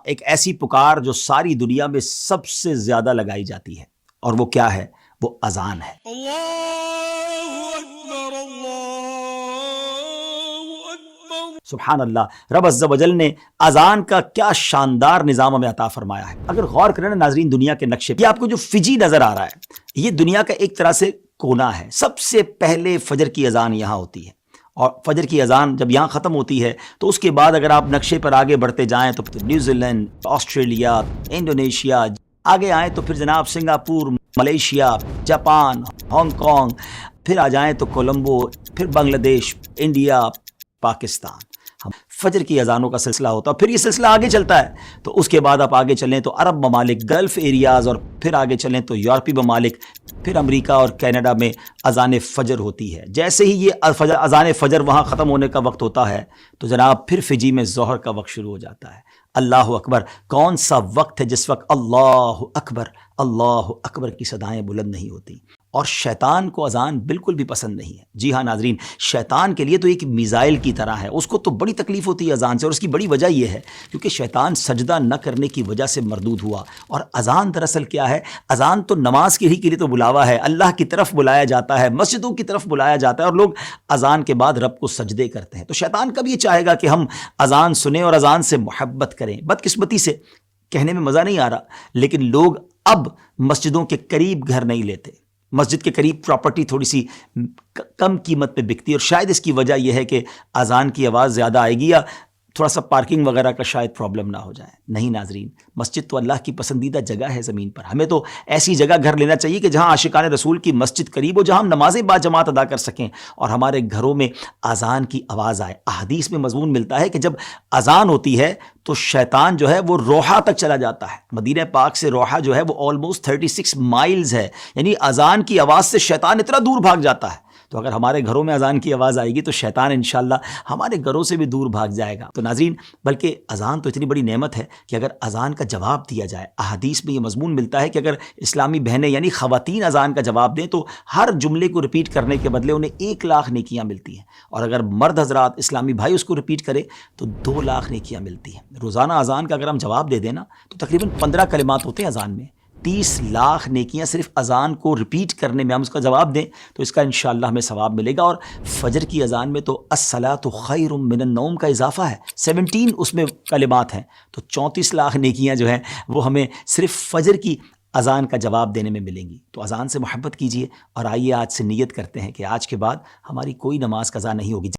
ایک ایسی پکار جو ساری دنیا میں سب سے زیادہ لگائی جاتی ہے، اور وہ کیا ہے؟ وہ اذان ہے۔ سبحان اللہ، رب عز و جل نے اذان کا کیا شاندار نظام ہمیں عطا فرمایا ہے۔ اگر غور کریں نا ناظرین دنیا کے نقشے پہ، یہ آپ کو جو فجی نظر آ رہا ہے، یہ دنیا کا ایک طرح سے کونا ہے۔ سب سے پہلے فجر کی اذان یہاں ہوتی ہے، اور فجر کی اذان جب یہاں ختم ہوتی ہے تو اس کے بعد اگر آپ نقشے پر آگے بڑھتے جائیں تو نیوزی لینڈ، آسٹریلیا، انڈونیشیا، آگے آئیں تو پھر جناب Singapore, Malaysia, Japan, Hong Kong, پھر آ جائیں تو کولمبو، پھر بنگلہ دیش، انڈیا، پاکستان، فجر کی اذانوں کا سلسلہ ہوتا ہے۔ پھر یہ سلسلہ آگے چلتا ہے تو اس کے بعد آپ آگے چلیں تو عرب ممالک، گلف ایریاز، اور پھر آگے چلیں تو یورپی ممالک، پھر امریکہ اور کینیڈا میں اذان فجر ہوتی ہے۔ جیسے ہی یہ اذان فجر وہاں ختم ہونے کا وقت ہوتا ہے تو جناب پھر فجی میں ظہر کا وقت شروع ہو جاتا ہے۔ اللہ اکبر! کون سا وقت ہے جس وقت اللہ اکبر کی صدائیں بلند نہیں ہوتی؟ اور شیطان کو اذان بالکل بھی پسند نہیں ہے۔ جی ہاں ناظرین، شیطان کے لیے تو ایک میزائل کی طرح ہے، اس کو تو بڑی تکلیف ہوتی ہے اذان سے، اور اس کی بڑی وجہ یہ ہے کیونکہ شیطان سجدہ نہ کرنے کی وجہ سے مردود ہوا۔ اور اذان دراصل کیا ہے؟ اذان تو نماز کے لیے تو بلاوا ہے، اللہ کی طرف بلایا جاتا ہے، مسجدوں کی طرف بلایا جاتا ہے، اور لوگ اذان کے بعد رب کو سجدے کرتے ہیں۔ تو شیطان کب یہ چاہے گا کہ ہم اذان سنیں اور اذان سے محبت کریں؟ بدقسمتی سے کہنے میں مزہ نہیں آ رہا، لیکن لوگ اب مسجدوں کے قریب گھر نہیں لیتے۔ مسجد کے قریب پراپرٹی تھوڑی سی کم قیمت پہ بکتی ہے، اور شاید اس کی وجہ یہ ہے کہ اذان کی آواز زیادہ آئے گی، یا تھوڑا سا پارکنگ وغیرہ کا شاید پرابلم نہ ہو جائے۔ نہیں ناظرین، مسجد تو اللہ کی پسندیدہ جگہ ہے زمین پر۔ ہمیں تو ایسی جگہ گھر لینا چاہیے کہ جہاں عاشقان رسول کی مسجد قریب ہو، جہاں ہم نمازیں با جماعت ادا کر سکیں، اور ہمارے گھروں میں اذان کی آواز آئے۔ احادیث میں مضمون ملتا ہے کہ جب اذان ہوتی ہے تو شیطان جو ہے وہ روحا تک چلا جاتا ہے۔ مدینہ پاک سے روحا جو ہے وہ آلموسٹ 36 مائلز ہے، یعنی اذان کی آواز سے شیطان اتنا دور بھاگ جاتا ہے۔ تو اگر ہمارے گھروں میں اذان کی آواز آئے گی تو شیطان انشاءاللہ ہمارے گھروں سے بھی دور بھاگ جائے گا۔ تو ناظرین، بلکہ اذان تو اتنی بڑی نعمت ہے کہ اگر اذان کا جواب دیا جائے، احادیث میں یہ مضمون ملتا ہے کہ اگر اسلامی بہنیں یعنی خواتین اذان کا جواب دیں تو ہر جملے کو رپیٹ کرنے کے بدلے انہیں 1,00,000 نیکیاں ملتی ہیں، اور اگر مرد حضرات اسلامی بھائی اس کو رپیٹ کرے تو 2,00,000 نیکیاں ملتی ہیں۔ روزانہ اذان کا اگر ہم جواب دے دیں نا تو تقریباً 15 کلمات ہوتے ہیں اذان میں، 30,00,000 نیکیاں صرف اذان کو رپیٹ کرنے میں، ہم اس کا جواب دیں تو اس کا انشاءاللہ ہمیں ثواب ملے گا۔ اور فجر کی اذان میں تو الصلاۃ خیر من النوم کا اضافہ ہے، 17 اس میں کلمات ہیں، تو 34,00,000 نیکیاں جو ہیں وہ ہمیں صرف فجر کی اذان کا جواب دینے میں ملیں گی۔ تو اذان سے محبت کیجیے، اور آئیے آج سے نیت کرتے ہیں کہ آج کے بعد ہماری کوئی نماز قضا نہیں ہوگی۔